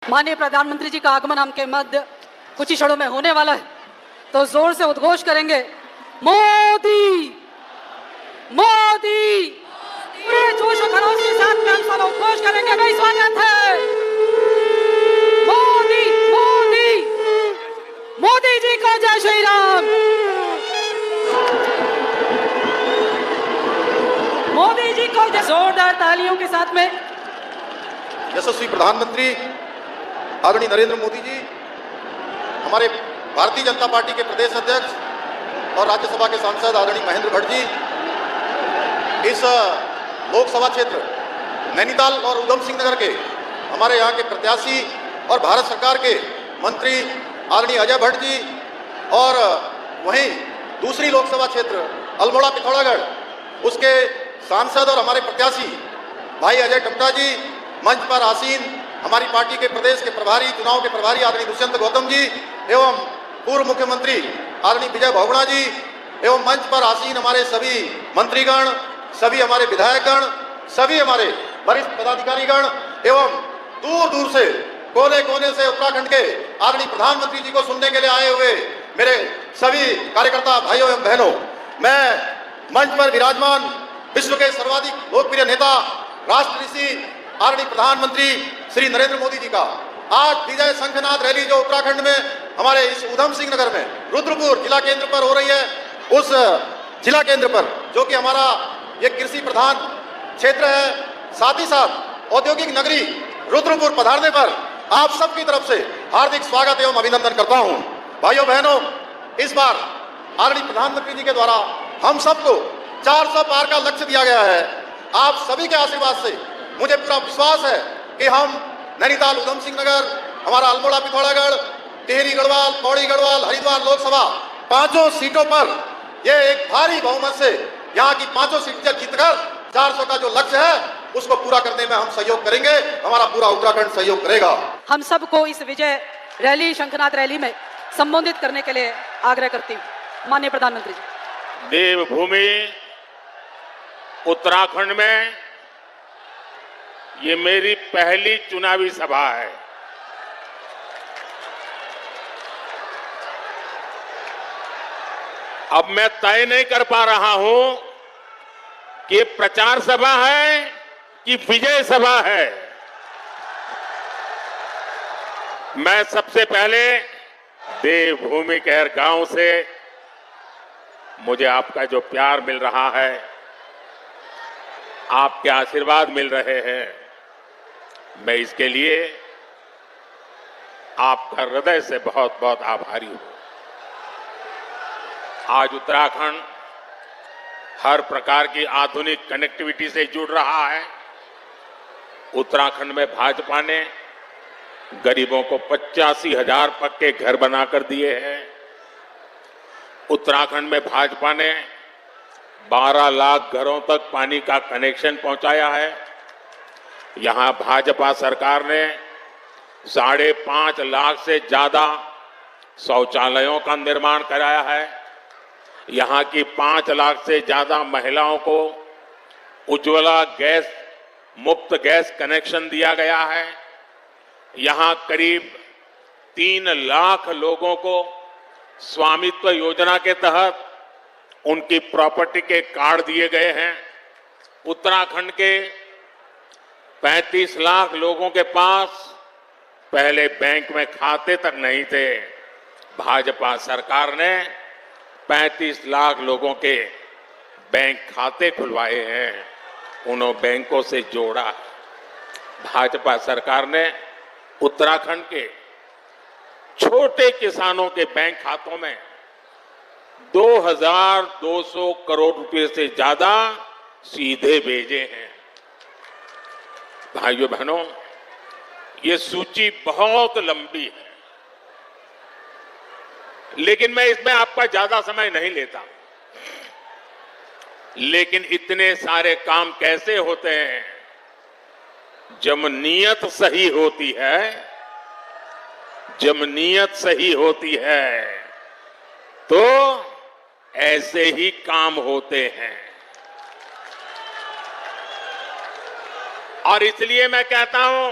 माननीय प्रधानमंत्री जी का आगमन हम के मध्य कुछ ही क्षणों में होने वाला है, तो जोर से उद्घोष करेंगे, मोदी मोदी। पूरे जोश और खरोश के साथ में हम सब उद्घोष करेंगे। भाई स्वागत है, मोदी मोदी मोदी जी को जय श्री राम। मोदी जी को जोरदार तालियों के साथ में। यशस्वी प्रधानमंत्री आदरणीय नरेंद्र मोदी जी, हमारे भारतीय जनता पार्टी के प्रदेश अध्यक्ष और राज्यसभा के सांसद आदरणीय महेंद्र भट्ट जी, इस लोकसभा क्षेत्र नैनीताल और उधम सिंह नगर के हमारे यहाँ के प्रत्याशी और भारत सरकार के मंत्री आदरणीय अजय भट्ट जी, और वहीं दूसरी लोकसभा क्षेत्र अल्मोड़ा पिथौरागढ़ उसके सांसद और हमारे प्रत्याशी भाई अजय टम्टा जी, मंच पर आसीन हमारी पार्टी के प्रदेश के प्रभारी, चुनाव के प्रभारी आदरणीय दुष्यंत गौतम जी एवं पूर्व मुख्यमंत्री आदरणीय विजय बहुगुणा जी, एवं मंच पर आसीन हमारे सभी मंत्रीगण, सभी हमारे विधायकगण, सभी हमारे वरिष्ठ पदाधिकारीगण एवं दूर दूर से कोने कोने से उत्तराखंड के आदरणीय प्रधानमंत्री जी को सुनने के लिए आए हुए मेरे सभी कार्यकर्ता भाइयों एवं बहनों, मैं मंच पर विराजमान विश्व के सर्वाधिक लोकप्रिय नेता राष्ट्र ऋषि आदरणीय प्रधानमंत्री श्री नरेंद्र मोदी जी का आज विजय शंखनाद रैली जो उत्तराखंड में हमारे इस उधम सिंह नगर में रुद्रपुर जिला केंद्र पर हो रही है, उस जिला केंद्र पर जो कि हमारा ये कृषि प्रधान क्षेत्र है, साथ ही साथ औद्योगिक नगरी रुद्रपुर पधारने पर आप सबकी तरफ से हार्दिक स्वागत एवं अभिनंदन करता हूं। भाइयों बहनों, इस बार आदरणीय प्रधानमंत्री जी के द्वारा हम सबको 400 पार का लक्ष्य दिया गया है। आप सभी के आशीर्वाद से मुझे पूरा विश्वास है कि हम नैनीताल, उधम सिंह नगर, हमारा अल्मोड़ा पिथौरागढ़, टिहरी गढ़वाल, पौड़ी गढ़वाल, हरिद्वार लोकसभा पांचों सीटों पर ये एक भारी बहुमत से यहाँ की पांचों सीट जीतकर 400 का जो लक्ष्य है उसको पूरा करने में हम सहयोग करेंगे। हमारा पूरा उत्तराखंड सहयोग करेगा। हम सबको इस विजय रैली, शंखनाद रैली में संबोधित करने के लिए आग्रह करती हूँ। माननीय प्रधानमंत्री जी। देवभूमि उत्तराखंड में ये मेरी पहली चुनावी सभा है। अब मैं तय नहीं कर पा रहा हूं कि प्रचार सभा है कि विजय सभा है। मैं सबसे पहले देवभूमि कहर गांव से मुझे आपका जो प्यार मिल रहा है, आपके आशीर्वाद मिल रहे हैं, मैं इसके लिए आपका हृदय से बहुत बहुत आभारी हूं। आज उत्तराखंड हर प्रकार की आधुनिक कनेक्टिविटी से जुड़ रहा है। उत्तराखंड में भाजपा ने गरीबों को 85,000 पक्के घर बनाकर दिए हैं। उत्तराखंड में भाजपा ने 12 लाख घरों तक पानी का कनेक्शन पहुंचाया है। यहां भाजपा सरकार ने 5.5 लाख से ज्यादा शौचालयों का निर्माण कराया है। यहां की 5 लाख से ज्यादा महिलाओं को उज्ज्वला गैस मुफ्त गैस कनेक्शन दिया गया है। यहां करीब 3 लाख लोगों को स्वामित्व योजना के तहत उनकी प्रॉपर्टी के कार्ड दिए गए हैं। उत्तराखंड के 35 लाख लोगों के पास पहले बैंक में खाते तक नहीं थे। भाजपा सरकार ने 35 लाख लोगों के बैंक खाते खुलवाए हैं, उन्होंने बैंकों से जोड़ा। भाजपा सरकार ने उत्तराखंड के छोटे किसानों के बैंक खातों में 2,200 करोड़ रुपए से ज्यादा सीधे भेजे हैं। भाइयों बहनों, ये सूची बहुत लंबी है, लेकिन मैं इसमें आपका ज्यादा समय नहीं लेता। लेकिन इतने सारे काम कैसे होते हैं? जब नीयत सही होती है, जब नीयत सही होती है तो ऐसे ही काम होते हैं। और इसलिए मैं कहता हूं,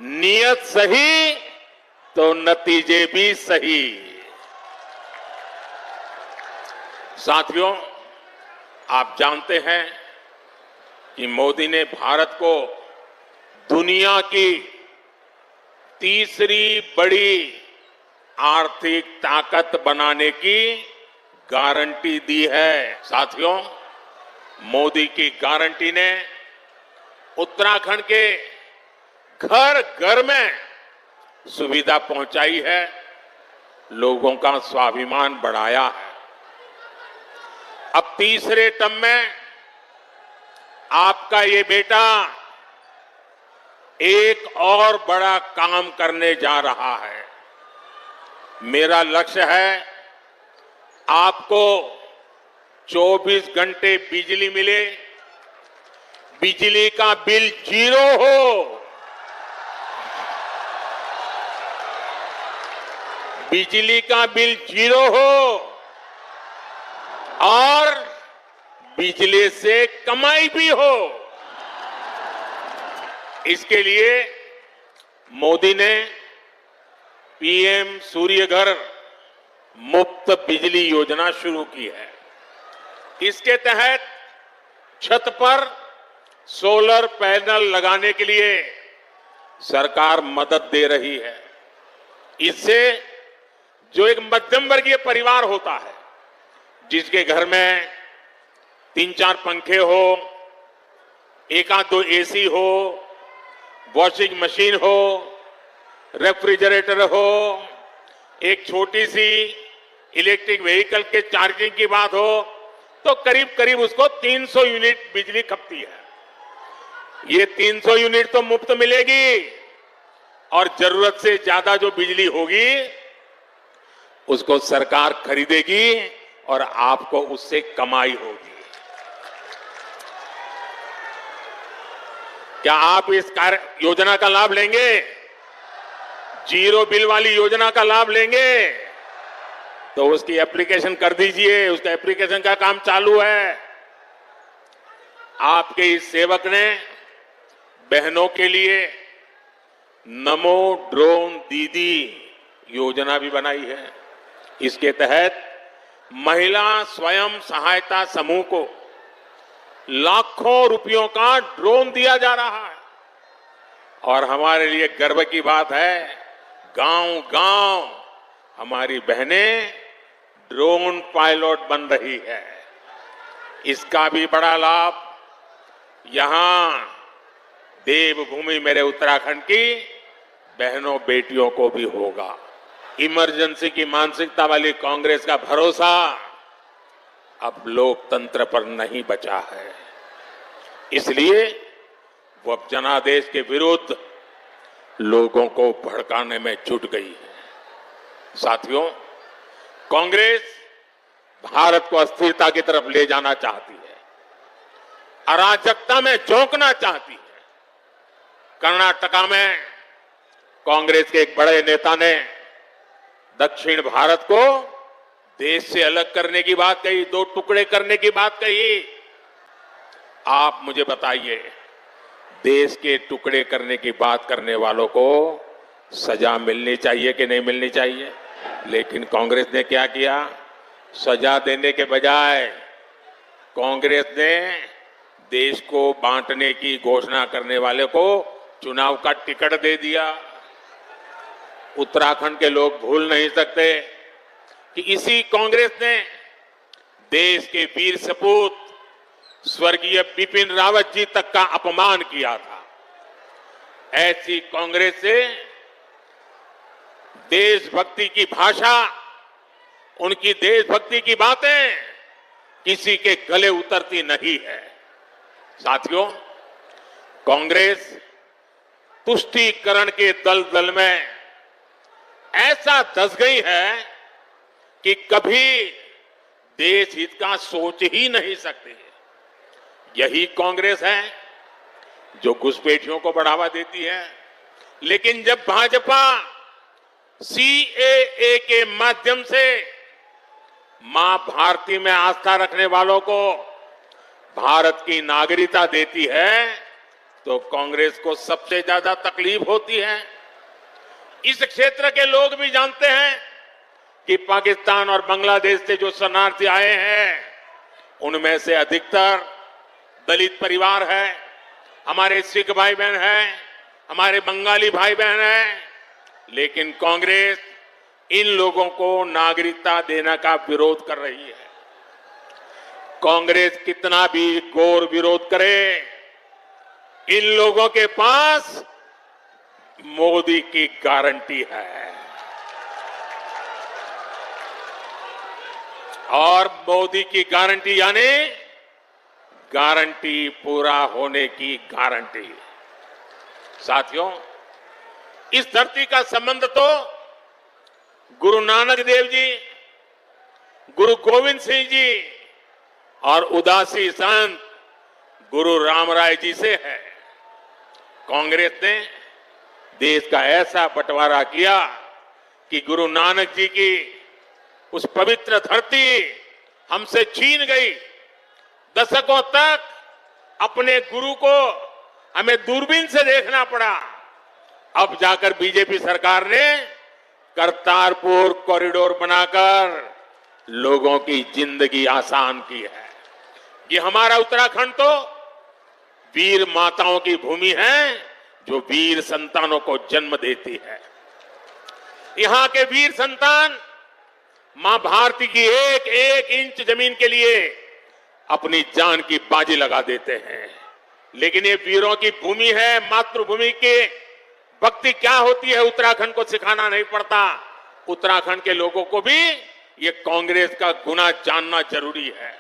नीयत सही तो नतीजे भी सही। साथियों, आप जानते हैं कि मोदी ने भारत को दुनिया की तीसरी बड़ी आर्थिक ताकत बनाने की गारंटी दी है। साथियों, मोदी की गारंटी ने उत्तराखंड के घर घर में सुविधा पहुंचाई है, लोगों का स्वाभिमान बढ़ाया है। अब तीसरे टर्म में आपका ये बेटा एक और बड़ा काम करने जा रहा है। मेरा लक्ष्य है आपको 24 घंटे बिजली मिले, बिजली का बिल 0 हो, बिजली का बिल 0 हो और बिजली से कमाई भी हो। इसके लिए मोदी ने पीएम सूर्य घर मुफ्त बिजली योजना शुरू की है। इसके तहत छत पर सोलर पैनल लगाने के लिए सरकार मदद दे रही है। इससे जो एक मध्यम वर्गीय परिवार होता है, जिसके घर में 3-4 पंखे हो, 1-2 एसी हो, वॉशिंग मशीन हो, रेफ्रिजरेटर हो, एक छोटी सी इलेक्ट्रिक व्हीकल के चार्जिंग की बात हो, तो करीब करीब उसको 300 यूनिट बिजली खपती है। ये 300 यूनिट तो मुफ्त मिलेगी और जरूरत से ज्यादा जो बिजली होगी उसको सरकार खरीदेगी और आपको उससे कमाई होगी। क्या आप इस योजना का लाभ लेंगे? जीरो बिल वाली योजना का लाभ लेंगे? तो उसकी एप्लीकेशन कर दीजिए। उसका एप्लीकेशन का काम चालू है। आपके इस सेवक ने बहनों के लिए नमो ड्रोन दीदी योजना भी बनाई है। इसके तहत महिला स्वयं सहायता समूह को लाखों रुपयों का ड्रोन दिया जा रहा है। और हमारे लिए गर्व की बात है, गांव-गांव हमारी बहनें ड्रोन पायलट बन रही है। इसका भी बड़ा लाभ यहां देवभूमि मेरे उत्तराखंड की बहनों बेटियों को भी होगा। इमरजेंसी की मानसिकता वाली कांग्रेस का भरोसा अब लोकतंत्र पर नहीं बचा है। इसलिए वो अब जनादेश के विरुद्ध लोगों को भड़काने में जुट गई है। साथियों, कांग्रेस भारत को अस्थिरता की तरफ ले जाना चाहती है, अराजकता में झोंकना चाहती है। कर्नाटका में कांग्रेस के एक बड़े नेता ने दक्षिण भारत को देश से अलग करने की बात कही, 2 टुकड़े करने की बात कही। आप मुझे बताइए, देश के टुकड़े करने की बात करने वालों को सजा मिलनी चाहिए कि नहीं मिलनी चाहिए? लेकिन कांग्रेस ने क्या किया? सजा देने के बजाय कांग्रेस ने देश को बांटने की घोषणा करने वाले को चुनाव का टिकट दे दिया। उत्तराखंड के लोग भूल नहीं सकते कि इसी कांग्रेस ने देश के वीर सपूत स्वर्गीय बिपिन रावत जी तक का अपमान किया था। ऐसी कांग्रेस से देशभक्ति की भाषा, उनकी देशभक्ति की बातें किसी के गले उतरती नहीं है। साथियों, कांग्रेस तुष्टीकरण के दलदल में ऐसा धंस गई है कि कभी देश हित का सोच ही नहीं सकती। यही कांग्रेस है जो घुसपैठियों को बढ़ावा देती है। लेकिन जब भाजपा सीएए के माध्यम से मां भारती में आस्था रखने वालों को भारत की नागरिकता देती है, तो कांग्रेस को सबसे ज्यादा तकलीफ होती है। इस क्षेत्र के लोग भी जानते हैं कि पाकिस्तान और बांग्लादेश से जो शरणार्थी आए हैं उनमें से अधिकतर दलित परिवार है, हमारे सिख भाई बहन हैं, हमारे बंगाली भाई बहन हैं, लेकिन कांग्रेस इन लोगों को नागरिकता देने का विरोध कर रही है। कांग्रेस कितना भी घोर विरोध करे, इन लोगों के पास मोदी की गारंटी है और मोदी की गारंटी यानी गारंटी पूरा होने की गारंटी। साथियों, इस धरती का संबंध तो गुरु नानक देव जी, गुरु गोविंद सिंह जी और उदासी संत गुरु रामराय जी से है। कांग्रेस ने देश का ऐसा बंटवारा किया कि गुरु नानक जी की उस पवित्र धरती हमसे छीन गई। दशकों तक अपने गुरु को हमें दूरबीन से देखना पड़ा। अब जाकर बीजेपी सरकार ने करतारपुर कॉरिडोर बनाकर लोगों की जिंदगी आसान की है। ये हमारा उत्तराखंड तो वीर माताओं की भूमि है जो वीर संतानों को जन्म देती है। यहां के वीर संतान मां भारती की एक एक इंच जमीन के लिए अपनी जान की बाजी लगा देते हैं। लेकिन ये वीरों की भूमि है, मातृभूमि के भक्ति क्या होती है उत्तराखंड को सिखाना नहीं पड़ता। उत्तराखंड के लोगों को भी ये कांग्रेस का गुना जानना जरूरी है।